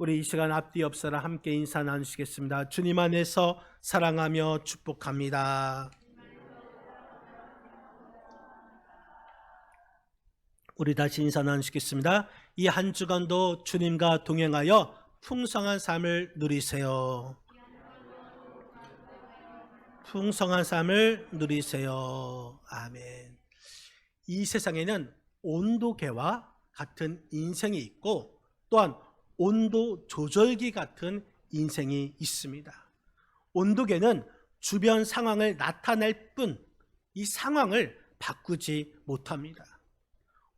우리 이 시간 앞뒤 옆사람 함께 인사 나누시겠습니다. 주님 안에서 사랑하며 축복합니다. 우리 다시 인사 나누시겠습니다. 이 한 주간도 주님과 동행하여 풍성한 삶을 누리세요. 풍성한 삶을 누리세요. 아멘. 이 세상에는 온도계와 같은 인생이 있고 또한 온도 조절기 같은 인생이 있습니다. 온도계는 주변 상황을 나타낼 뿐 이 상황을 바꾸지 못합니다.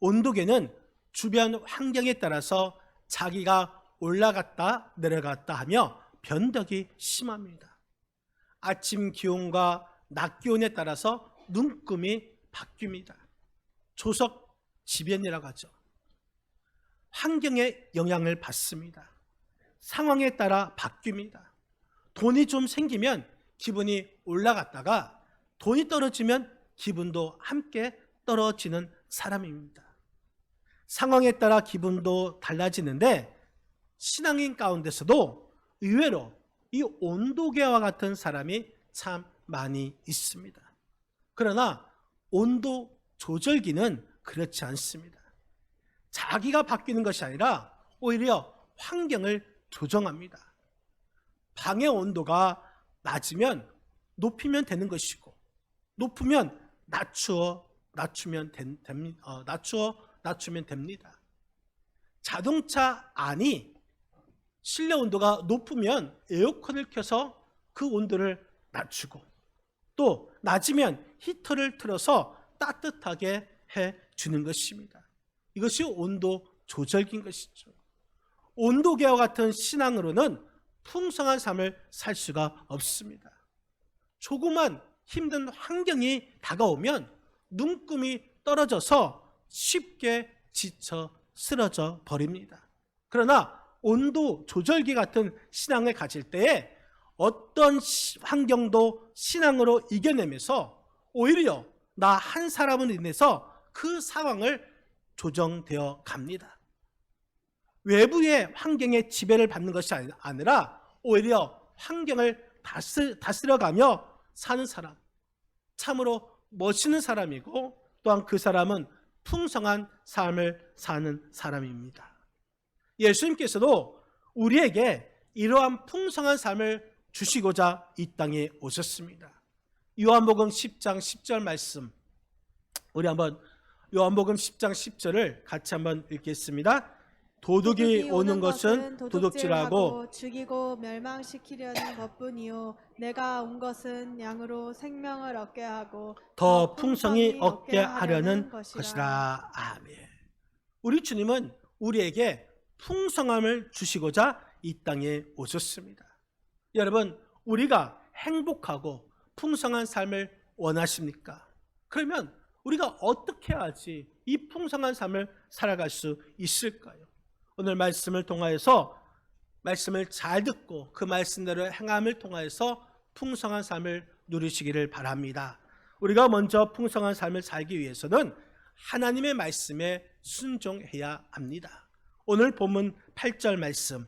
온도계는 주변 환경에 따라서 자기가 올라갔다 내려갔다 하며 변덕이 심합니다. 아침 기온과 낮 기온에 따라서 눈금이 바뀝니다. 조석지변이라고 하죠. 환경의 영향을 받습니다. 상황에 따라 바뀝니다. 돈이 좀 생기면 기분이 올라갔다가 돈이 떨어지면 기분도 함께 떨어지는 사람입니다. 상황에 따라 기분도 달라지는데 신앙인 가운데서도 의외로 이 온도계와 같은 사람이 참 많이 있습니다. 그러나 온도 조절기는 그렇지 않습니다. 자기가 바뀌는 것이 아니라 오히려 환경을 조정합니다. 방의 온도가 낮으면 높이면 되는 것이고 높으면 낮추면 됩니다. 자동차 안이 실내 온도가 높으면 에어컨을 켜서 그 온도를 낮추고 또 낮으면 히터를 틀어서 따뜻하게 해주는 것입니다. 이것이 온도 조절기인 것이죠. 온도계와 같은 신앙으로는 풍성한 삶을 살 수가 없습니다. 조그만 힘든 환경이 다가오면 눈금이 떨어져서 쉽게 지쳐 쓰러져 버립니다. 그러나 온도 조절기 같은 신앙을 가질 때에 어떤 환경도 신앙으로 이겨내면서 오히려 나 한 사람으로 인해서 그 상황을 조정되어 갑니다. 외부의 환경에 지배를 받는 것이 아니라 오히려 환경을 다스려가며 사는 사람, 참으로 멋있는 사람이고 또한 그 사람은 풍성한 삶을 사는 사람입니다. 예수님께서도 우리에게 이러한 풍성한 삶을 주시고자 이 땅에 오셨습니다. 요한복음 10장 10절 말씀, 우리 한번 요한복음 10장 10절을 같이 한번 읽겠습니다. 도둑이 오는 것은 도둑질하고 죽이고 멸망시키려는 것뿐이요 내가 온 것은 양으로 생명을 얻게 하고 더 풍성히 얻게 하려는 것이라. 아멘. 우리 주님은 우리에게 풍성함을 주시고자 이 땅에 오셨습니다. 여러분, 우리가 행복하고 풍성한 삶을 원하십니까? 그러면 우리가 어떻게 해야지 이 풍성한 삶을 살아갈 수 있을까요? 오늘 말씀을 통하여서 말씀을 잘 듣고 그 말씀대로 행함을 통하여서 풍성한 삶을 누리시기를 바랍니다. 우리가 먼저 풍성한 삶을 살기 위해서는 하나님의 말씀에 순종해야 합니다. 오늘 본문 8절 말씀,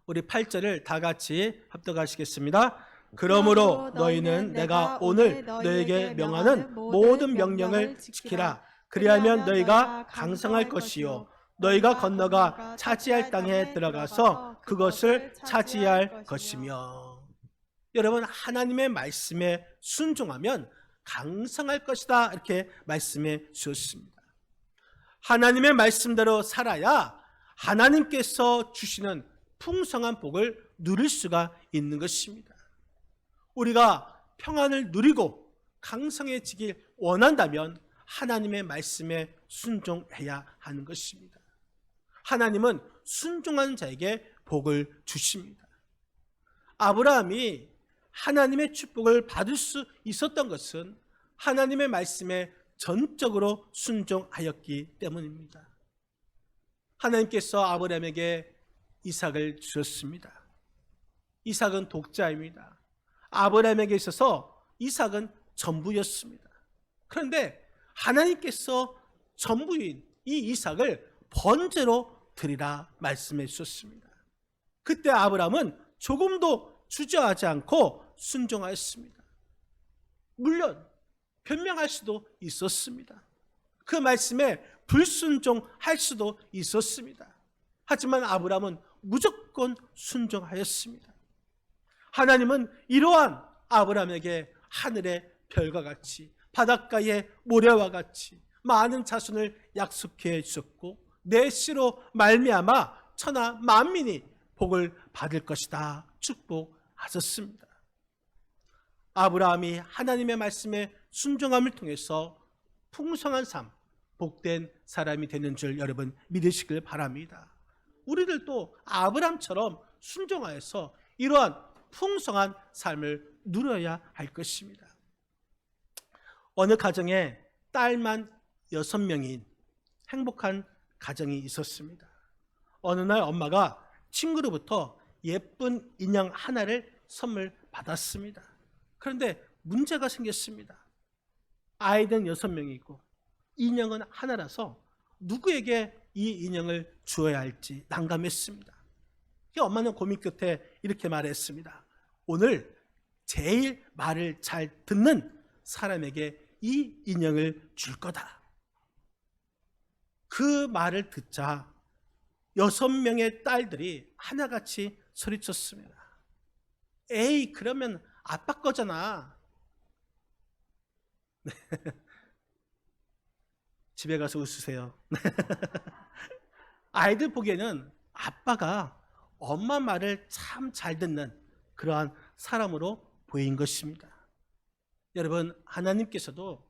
우리 8절을 다 같이 합독하시겠습니다. 그러므로 너희는 내가 오늘 너희에게 명하는 모든 명령을 지키라. 그리하면 너희가 강성할 것이요 너희가 건너가 차지할 땅에 들어가서 그것을 차지할 것이며. 여러분, 하나님의 말씀에 순종하면 강성할 것이다 이렇게 말씀해 주셨습니다. 하나님의 말씀대로 살아야 하나님께서 주시는 풍성한 복을 누릴 수가 있는 것입니다. 우리가 평안을 누리고 강성해지길 원한다면 하나님의 말씀에 순종해야 하는 것입니다. 하나님은 순종하는 자에게 복을 주십니다. 아브라함이 하나님의 축복을 받을 수 있었던 것은 하나님의 말씀에 전적으로 순종하였기 때문입니다. 하나님께서 아브라함에게 이삭을 주셨습니다. 이삭은 독자입니다. 아브라함에게 있어서 이삭은 전부였습니다. 그런데 하나님께서 전부인 이 이삭을 번제로 드리라 말씀해 주셨습니다. 그때 아브라함은 조금도 주저하지 않고 순종하였습니다. 물론 변명할 수도 있었습니다. 그 말씀에 불순종할 수도 있었습니다. 하지만 아브라함은 무조건 순종하였습니다. 하나님은 이러한 아브라함에게 하늘의 별과 같이 바닷가의 모래와 같이 많은 자손을 약속해 주셨고 내 씨로 말미암아 천하 만민이 복을 받을 것이다 축복하셨습니다. 아브라함이 하나님의 말씀에 순종함을 통해서 풍성한 삶, 복된 사람이 되는 줄 여러분 믿으시길 바랍니다. 우리들도 아브라함처럼 순종하여서 이러한 풍성한 삶을 누려야 할 것입니다. 어느 가정에 딸만 6명인 행복한 가정이 있었습니다. 어느 날 엄마가 친구로부터 예쁜 인형 하나를 선물 받았습니다. 그런데 문제가 생겼습니다. 아이들은 6명이고 인형은 하나라서 누구에게 이 인형을 주어야 할지 난감했습니다. 엄마는 고민 끝에 이렇게 말했습니다. 오늘 제일 말을 잘 듣는 사람에게 이 인형을 줄 거다. 그 말을 듣자 6명의 딸들이 하나같이 소리쳤습니다. 에이, 그러면 아빠 거잖아. 집에 가서 웃으세요. 아이들 보기에는 아빠가 엄마 말을 참 잘 듣는 그러한 사람으로 보인 것입니다. 여러분, 하나님께서도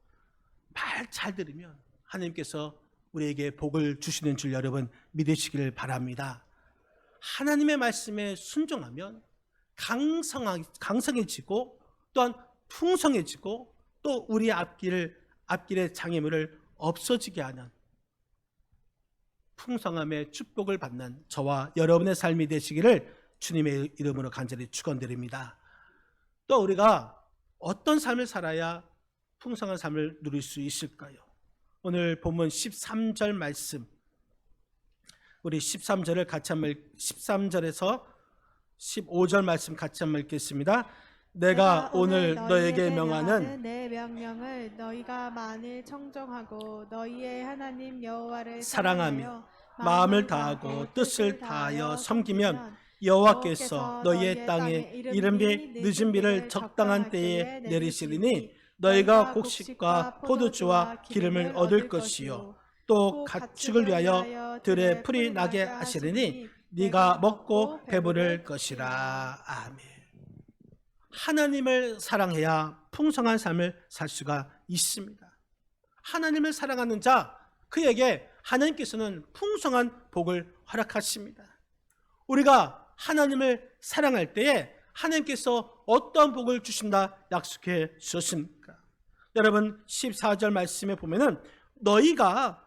말 잘 들으면 하나님께서 우리에게 복을 주시는 줄 여러분 믿으시기를 바랍니다. 하나님의 말씀에 순종하면 강성해지고 또한 풍성해지고 또 우리 앞길의 장애물을 없어지게 하는 풍성함의 축복을 받는 저와 여러분의 삶이 되시기를 주님의 이름으로 간절히 축원드립니다. 또 우리가 어떤 삶을 살아야 풍성한 삶을 누릴 수 있을까요? 오늘 본문 13절 말씀, 우리 13절을 같이 한번 13절에서 15절 말씀 같이 한번 읽겠습니다. 내가 오늘 너에게 명하는 내 명령을 너희가 만일 청정하고 너희의 하나님 여호와를 사랑하며 마음을 다하고 뜻을 다하여 섬기면 여호와께서 너희의 땅에 이른비 늦은 비를 적당한 때에 내리시리니 너희가 곡식과 포도주와 기름을 얻을 것이요 또 가축을 위하여 들에 풀이 나게 하시리니 네가 먹고 배부를 것이라. 아멘. 하나님을 사랑해야 풍성한 삶을 살 수가 있습니다. 하나님을 사랑하는 자, 그에게 하나님께서는 풍성한 복을 허락하십니다. 우리가 하나님을 사랑할 때에 하나님께서 어떤 복을 주신다 약속해 주셨습니까? 여러분 14절 말씀에 보면은 너희가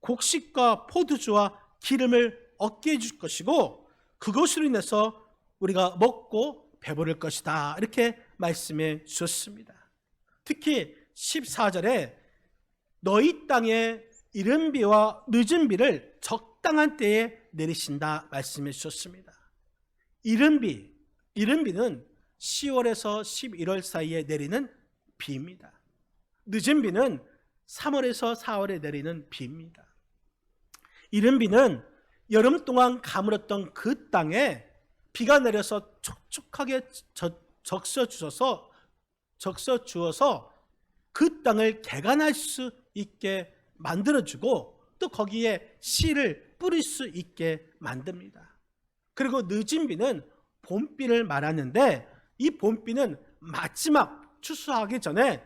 곡식과 포도주와 기름을 얻게 해줄 것이고 그것으로 인해서 우리가 먹고 배부를 것이다 이렇게 말씀해 주셨습니다. 특히 14절에 너희 땅에 이른 비와 늦은 비를 적당한 때에 내리신다 말씀해 주셨습니다. 이른 비는 10월에서 11월 사이에 내리는 비입니다. 늦은 비는 3월에서 4월에 내리는 비입니다. 이른 비는 여름 동안 가물었던 그 땅에 비가 내려서 촉촉하게 적셔 주어서 그 땅을 개간할 수 있게 만들어주고 또 거기에 씨를 뿌릴 수 있게 만듭니다. 그리고 늦은 비는 봄비를 말하는데 이 봄비는 마지막 추수하기 전에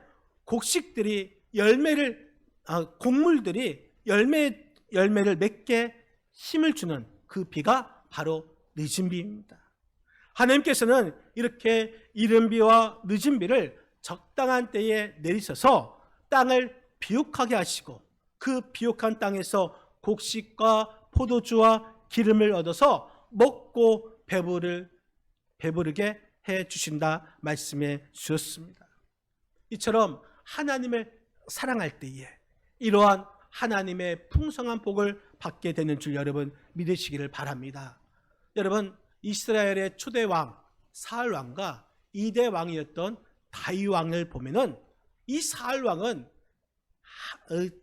곡물들이 열매를 맺게 힘을 주는 그 비가 바로 늦은 비입니다. 하나님께서는 이렇게 이른 비와 늦은 비를 적당한 때에 내리셔서 땅을 비옥하게 하시고 그 비옥한 땅에서 곡식과 포도주와 기름을 얻어서 먹고 배부르게 해 주신다 말씀해 주셨습니다. 이처럼 하나님을 사랑할 때에 이러한 하나님의 풍성한 복을 받게 되는 줄 여러분 믿으시기를 바랍니다. 여러분, 이스라엘의 초대 왕 사울 왕과 2대 왕이었던 다윗 왕을 보면은 이 사울 왕은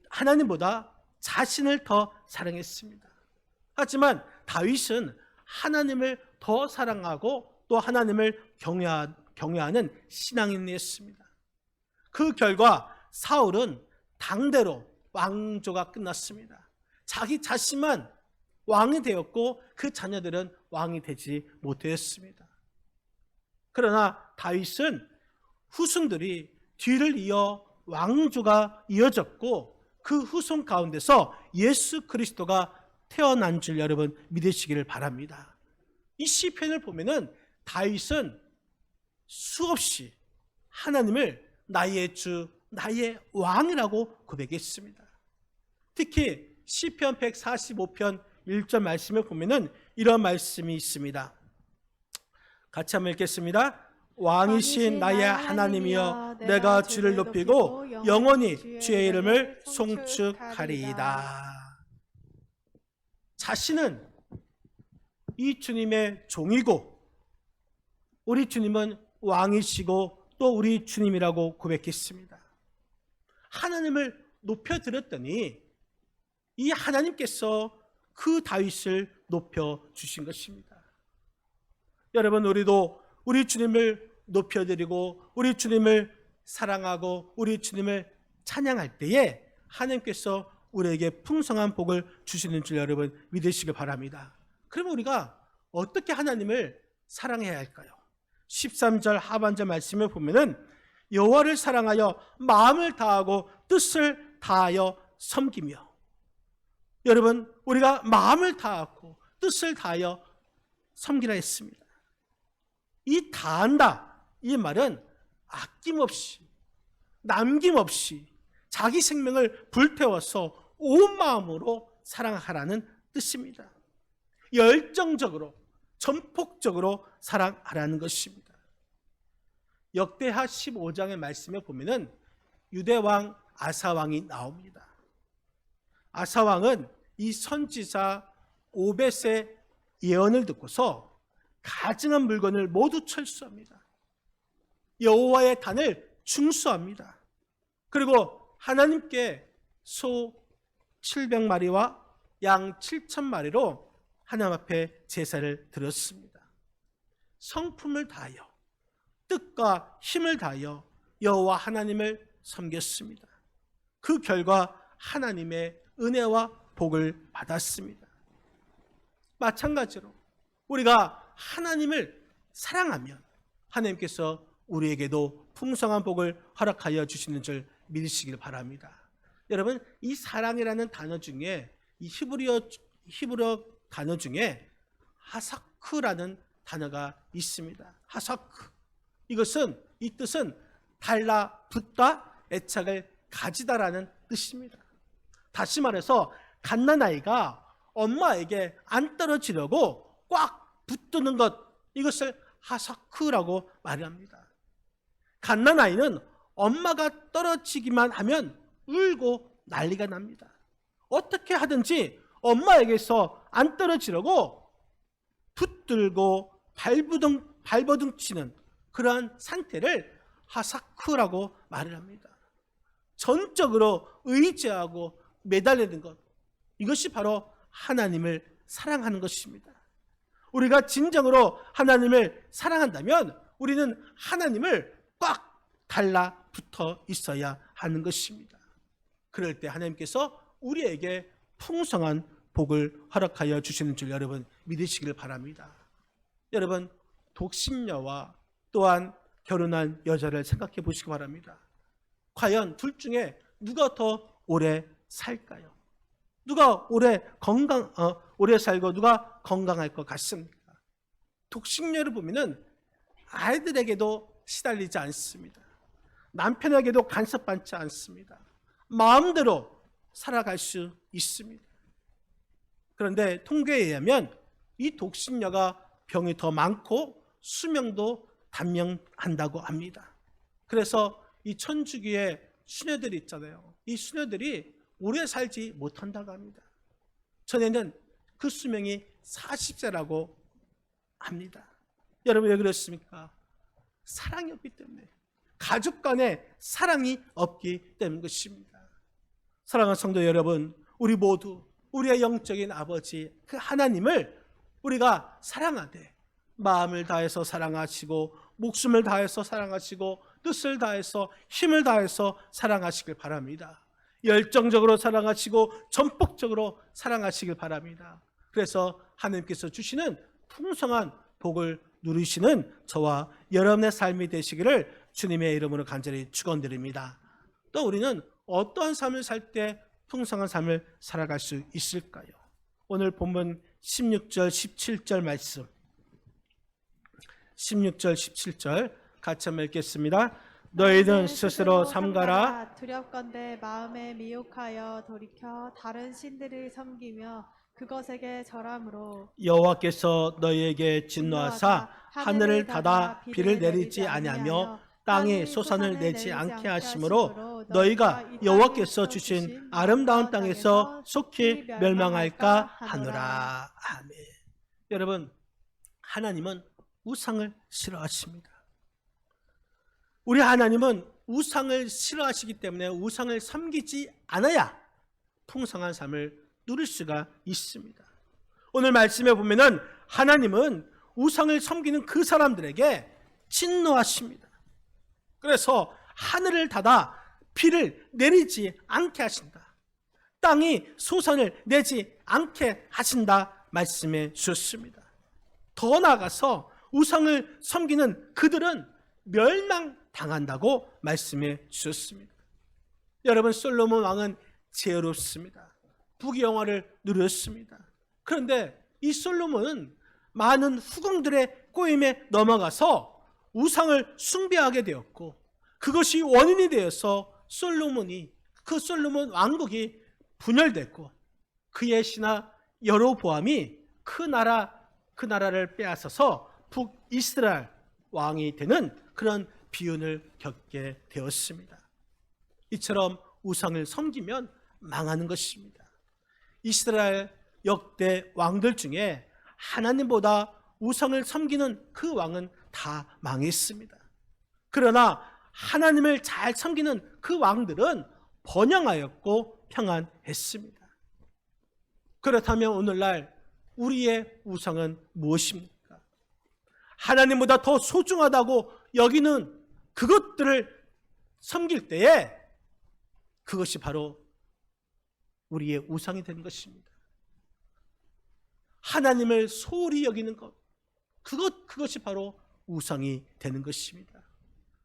하나님보다 자신을 더 사랑했습니다. 하지만 다윗은 하나님을 더 사랑하고 또 하나님을 경외하는 신앙인이었습니다. 그 결과 사울은 당대로 왕조가 끝났습니다. 자기 자신만 왕이 되었고 그 자녀들은 왕이 되지 못했습니다. 그러나 다윗은 후손들이 뒤를 이어 왕조가 이어졌고 그 후손 가운데서 예수 그리스도가 태어난 줄 여러분 믿으시기를 바랍니다. 이 시편을 보면은 다윗은 수없이 하나님을 나의 주, 나의 왕이라고 고백했습니다. 특히 시편 145편 1절 말씀을 보면은 이런 말씀이 있습니다. 같이 한번 읽겠습니다. 왕이신 나의 하나님이여 내가 주를 높이고 영원히 주의 이름을 송축하리이다. 자신은 이 주님의 종이고 우리 주님은 왕이시고 또 우리 주님이라고 고백했습니다. 하나님을 높여드렸더니 이 하나님께서 그 다윗을 높여주신 것입니다. 여러분, 우리도 우리 주님을 높여드리고 우리 주님을 사랑하고 우리 주님을 찬양할 때에 하나님께서 우리에게 풍성한 복을 주시는 줄 여러분 믿으시길 바랍니다. 그러면 우리가 어떻게 하나님을 사랑해야 할까요? 13절 하반절 말씀을 보면은 여호와를 사랑하여 마음을 다하고 뜻을 다하여 섬기며, 여러분, 우리가 마음을 다하고 뜻을 다하여 섬기라 했습니다. 이 다한다, 이 말은 아낌없이 남김없이 자기 생명을 불태워서 온 마음으로 사랑하라는 뜻입니다. 열정적으로 전폭적으로 사랑하라는 것입니다. 역대하 15장의 말씀에 보면은 유대왕 아사왕이 나옵니다. 아사왕은 이 선지자 오벳의 예언을 듣고서 가증한 물건을 모두 철수합니다. 여호와의 단을 중수합니다. 그리고 하나님께 소 700마리와 양 7,000마리로 하나님 앞에 제사를 드렸습니다. 성품을 다하여 뜻과 힘을 다하여 여호와 하나님을 섬겼습니다. 그 결과 하나님의 은혜와 복을 받았습니다. 마찬가지로 우리가 하나님을 사랑하면 하나님께서 우리에게도 풍성한 복을 허락하여 주시는 줄 믿으시길 바랍니다. 여러분, 이 사랑이라는 단어 중에 이 히브리어 단어 중에 하사크라는 단어가 있습니다. 하사크. 이것은, 이 뜻은 달라붙다, 애착을 가지다라는 뜻입니다. 다시 말해서 갓난아이가 엄마에게 안 떨어지려고 꽉 붙드는 것, 이것을 하사크라고 말합니다. 갓난아이는 엄마가 떨어지기만 하면 울고 난리가 납니다. 어떻게 하든지 엄마에게서 안 떨어지려고 붙들고 발버둥치는 그러한 상태를 하사크라고 말을 합니다. 전적으로 의지하고 매달리는 것, 이것이 바로 하나님을 사랑하는 것입니다. 우리가 진정으로 하나님을 사랑한다면 우리는 하나님을 꽉 달라붙어 있어야 하는 것입니다. 그럴 때 하나님께서 우리에게 풍성한 복을 허락하여 주시는 줄 여러분 믿으시길 바랍니다. 여러분, 독신녀와 또한 결혼한 여자를 생각해 보시기 바랍니다. 과연 둘 중에 누가 더 오래 살까요? 누가 오래 살고 누가 건강할 것 같습니까? 독신녀를 보면은 아이들에게도 시달리지 않습니다. 남편에게도 간섭받지 않습니다. 마음대로 살아갈 수 있습니다. 그런데 통계에 의하면 이 독신녀가 병이 더 많고 수명도 단명한다고 합니다. 그래서 이 천주교의 수녀들이 있잖아요. 이 수녀들이 오래 살지 못한다고 합니다. 전에는 그 수명이 40세라고 합니다. 여러분 왜 그렇습니까? 사랑이 없기 때문에, 가족 간에 사랑이 없기 때문인 것입니다. 사랑하는 성도 여러분, 우리 모두 우리의 영적인 아버지 그 하나님을 우리가 사랑하되 마음을 다해서 사랑하시고 목숨을 다해서 사랑하시고 뜻을 다해서 힘을 다해서 사랑하시길 바랍니다. 열정적으로 사랑하시고 전폭적으로 사랑하시길 바랍니다. 그래서 하나님께서 주시는 풍성한 복을 누리시는 저와 여러분의 삶이 되시기를 주님의 이름으로 간절히 축원드립니다. 또 우리는 어떠한 삶을 살 때 풍성한 삶을 살아갈 수 있을까요? 오늘 본문 16절 17절 말씀, 16절 17절 같이 한번 읽겠습니다. 너희는 스스로 삼가라. 두렵건대 마음에 미혹하여 돌이켜 다른 신들을 섬기며 그것에게 절함으로 여호와께서 너희에게 진노하사 하늘을 닫아 비를 내리지 아니하며 땅에 소산을 내지 않게 하심으로 너희가 여호와께서 주신 아름다운 땅에서 속히 멸망할까 하노라. 아멘. 여러분, 하나님은 우상을 싫어하십니다. 우리 하나님은 우상을 싫어하시기 때문에 우상을 섬기지 않아야 풍성한 삶을 누릴 수가 있습니다. 오늘 말씀에 보면은 하나님은 우상을 섬기는 그 사람들에게 진노하십니다. 그래서 하늘을 닫아 비를 내리지 않게 하신다. 땅이 소산을 내지 않게 하신다 말씀해 주셨습니다. 더 나아가서 우상을 섬기는 그들은 멸망당한다고 말씀해 주셨습니다. 여러분, 솔로몬 왕은 지혜롭습니다. 부귀영화를 누렸습니다. 그런데 이 솔로몬은 많은 후궁들의 꼬임에 넘어가서 우상을 숭배하게 되었고, 그것이 원인이 되어서 그 솔로몬 왕국이 분열됐고, 그의 신하 여로보암이 그 나라를 빼앗아서 북이스라엘 왕이 되는 그런 비운을 겪게 되었습니다. 이처럼 우상을 섬기면 망하는 것입니다. 이스라엘 역대 왕들 중에 하나님보다 우상을 섬기는 그 왕은 다 망했습니다. 그러나 하나님을 잘 섬기는 그 왕들은 번영하였고 평안했습니다. 그렇다면 오늘날 우리의 우상은 무엇입니까? 하나님보다 더 소중하다고 여기는 그것들을 섬길 때에 그것이 바로 우리의 우상이 되는 것입니다. 하나님을 소홀히 여기는 것, 그것이 바로 우상이 되는 것입니다.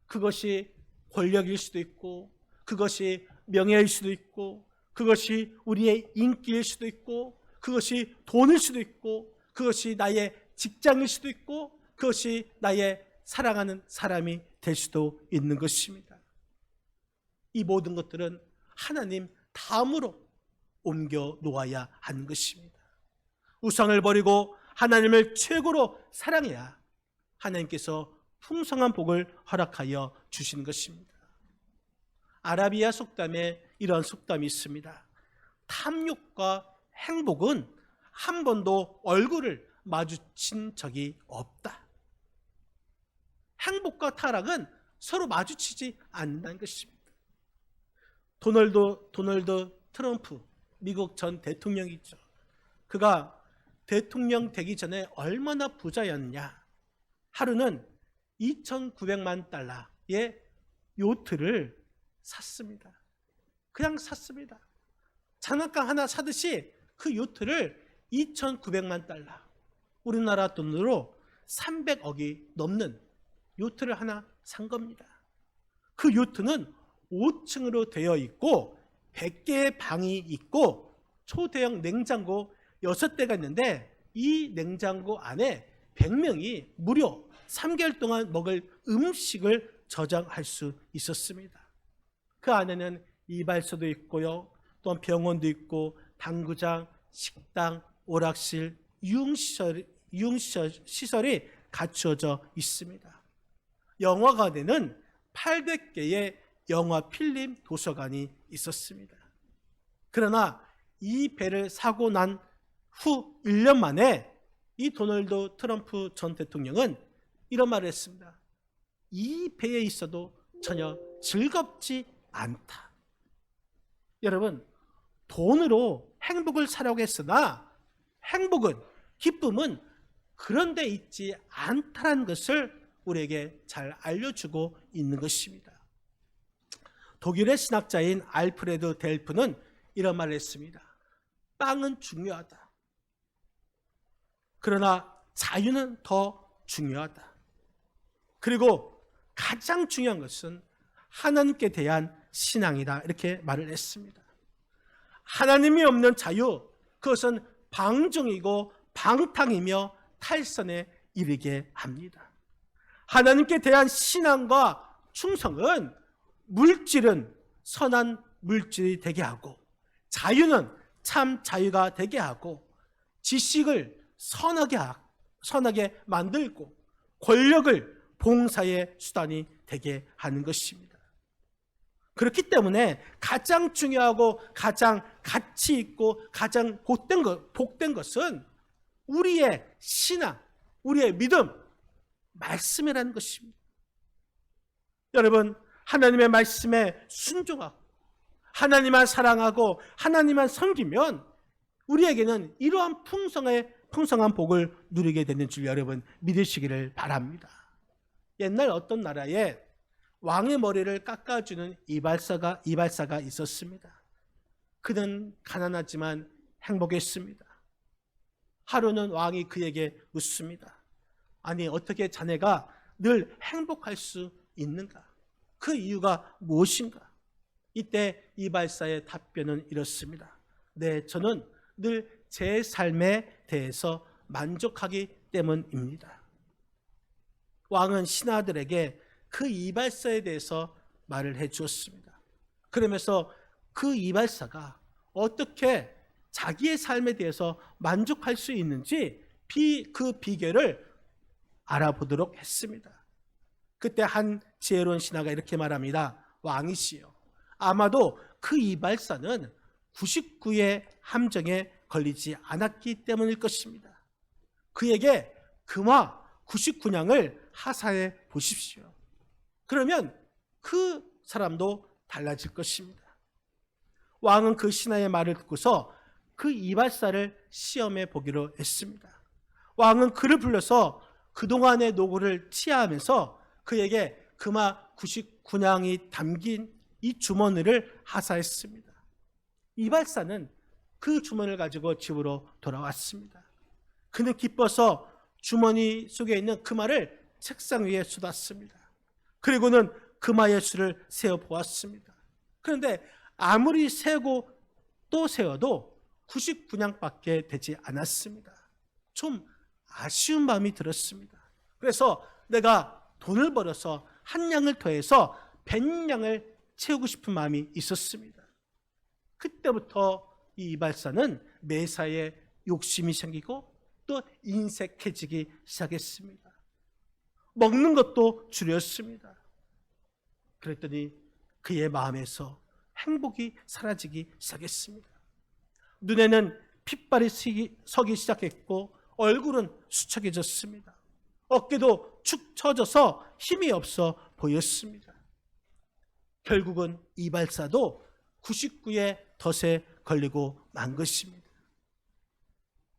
그것이 권력일 수도 있고, 그것이 명예일 수도 있고, 그것이 우리의 인기일 수도 있고, 그것이 돈일 수도 있고, 그것이 나의 직장일 수도 있고, 그것이 나의 사랑하는 사람이 될 수도 있는 것입니다. 이 모든 것들은 하나님 다음으로 옮겨 놓아야 하는 것입니다. 우상을 버리고 하나님을 최고로 사랑해야 하나님께서 풍성한 복을 허락하여 주시는 것입니다. 아라비아 속담에 이런 속담이 있습니다. 탐욕과 행복은 한 번도 얼굴을 마주친 적이 없다. 행복과 타락은 서로 마주치지 않는다는 것입니다. 도널드 트럼프 미국 전 대통령이죠. 그가 대통령 되기 전에 얼마나 부자였냐. 하루는 2,900만 달러의 요트를 샀습니다. 그냥 샀습니다. 장난감 하나 사듯이 그 요트를 2,900만 달러, 우리나라 돈으로 300억이 넘는 요트를 하나 산 겁니다. 그 요트는 5층으로 되어 있고 100개의 방이 있고 초대형 냉장고 6대가 있는데 이 냉장고 안에 100명이 무려 3개월 동안 먹을 음식을 저장할 수 있었습니다. 그 안에는 이발소도 있고요, 또 병원도 있고 당구장, 식당, 오락실, 유흥시설이 갖추어져 있습니다. 영화관에는 800개의 영화 필름 도서관이 있었습니다. 그러나 이 배를 사고 난 후 1년 만에 이 도널드 트럼프 전 대통령은 이런 말을 했습니다. 이 배에 있어도 전혀 즐겁지 않다. 여러분, 돈으로 행복을 사려고 했으나 행복은, 기쁨은 그런 데 있지 않다는 것을 우리에게 잘 알려주고 있는 것입니다. 독일의 신학자인 알프레드 델프는 이런 말을 했습니다. 빵은 중요하다. 그러나 자유는 더 중요하다. 그리고 가장 중요한 것은 하나님께 대한 신앙이다. 이렇게 말을 했습니다. 하나님이 없는 자유, 그것은 방종이고 방탕이며 탈선에 이르게 합니다. 하나님께 대한 신앙과 충성은 물질은 선한 물질이 되게 하고, 자유는 참 자유가 되게 하고, 지식을 선하게 만들고, 권력을 봉사의 수단이 되게 하는 것입니다. 그렇기 때문에 가장 중요하고 가장 가치 있고 가장 복된 것은 우리의 신앙, 우리의 믿음, 말씀이라는 것입니다. 여러분, 하나님의 말씀에 순종하고 하나님만 사랑하고 하나님만 섬기면 우리에게는 이러한 풍성한 복을 누리게 되는 줄 여러분 믿으시기를 바랍니다. 옛날 어떤 나라에 왕의 머리를 깎아주는 이발사가 있었습니다. 그는 가난하지만 행복했습니다. 하루는 왕이 그에게 묻습니다. 아니, 어떻게 자네가 늘 행복할 수 있는가? 그 이유가 무엇인가? 이때 이발사의 답변은 이렇습니다. 네, 저는 늘 제 삶에 대해서 만족하기 때문입니다. 왕은 신하들에게 그 이발사에 대해서 말을 해 주었습니다. 그러면서 그 이발사가 어떻게 자기의 삶에 대해서 만족할 수 있는지 그 비결을 알아보도록 했습니다. 그때 한 지혜로운 신하가 이렇게 말합니다. 왕이시여, 아마도 그 이발사는 99의 함정에 걸리지 않았기 때문일 것입니다. 그에게 금화 99냥을 하사해 보십시오. 그러면 그 사람도 달라질 것입니다. 왕은 그 신하의 말을 듣고서 그 이발사를 시험해 보기로 했습니다. 왕은 그를 불러서 그동안의 노고를 치하하면서 그에게 금화 99냥이 담긴 이 주머니를 하사했습니다. 이발사는 그 주머니를 가지고 집으로 돌아왔습니다. 그는 기뻐서 주머니 속에 있는 금화를 책상 위에 쏟았습니다. 그리고는 금화의 수를 세어 보았습니다. 그런데 아무리 세고 또 세어도 99냥밖에 되지 않았습니다. 좀 아쉬운 마음이 들었습니다. 그래서 내가 돈을 벌어서 한 냥을 더해서 100냥을 채우고 싶은 마음이 있었습니다. 그때부터 이 이발사는 매사에 욕심이 생기고 또 인색해지기 시작했습니다. 먹는 것도 줄였습니다. 그랬더니 그의 마음에서 행복이 사라지기 시작했습니다. 눈에는 핏발이 서기 시작했고 얼굴은 수척해졌습니다. 어깨도 축 처져서 힘이 없어 보였습니다. 결국은 이발사도 99의 덫에 걸리고 만 것입니다.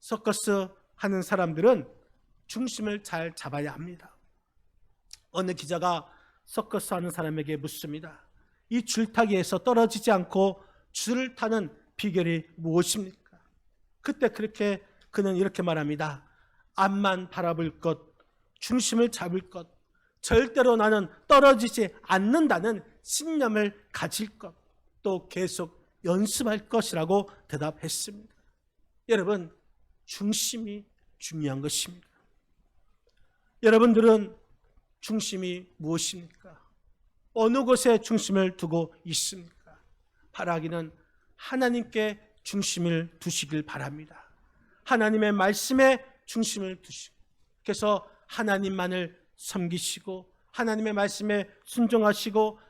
서커스 하는 사람들은 중심을 잘 잡아야 합니다. 어느 기자가 서커스 하는 사람에게 묻습니다. 이 줄타기에서 떨어지지 않고 줄을 타는 비결이 무엇입니까? 그때 그는 이렇게 말합니다. 앞만 바라볼 것, 중심을 잡을 것, 절대로 나는 떨어지지 않는다는 신념을 가질 것, 또 계속 연습할 것이라고 대답했습니다. 여러분, 중심이 중요한 것입니다. 여러분들은 중심이 무엇입니까? 어느 곳에 중심을 두고 있습니까? 바라기는 하나님께 중심을 두시길 바랍니다. 하나님의 말씀에 중심을 두시고, 그래서 하나님만을 섬기시고 하나님의 말씀에 순종하시고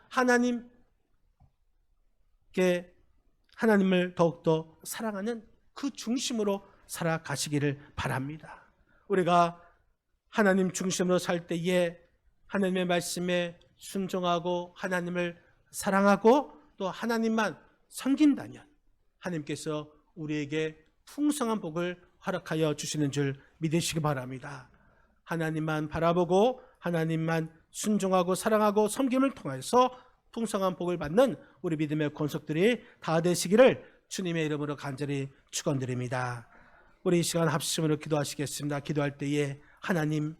하나님을 더욱더 사랑하는 그 중심으로 살아가시기를 바랍니다. 우리가 하나님 중심으로 살 때에 하나님의 말씀에 순종하고 하나님을 사랑하고 또 하나님만 섬긴다면 하나님께서 우리에게 풍성한 복을 허락하여 주시는 줄 믿으시기 바랍니다. 하나님만 바라보고 하나님만 순종하고 사랑하고 섬김을 통해서 풍성한 복을 받는 우리 믿음의 권속들이 다 되시기를 주님의 이름으로 간절히 축원드립니다. 우리 이 시간 합심으로 기도하시겠습니다. 기도할 때에 하나님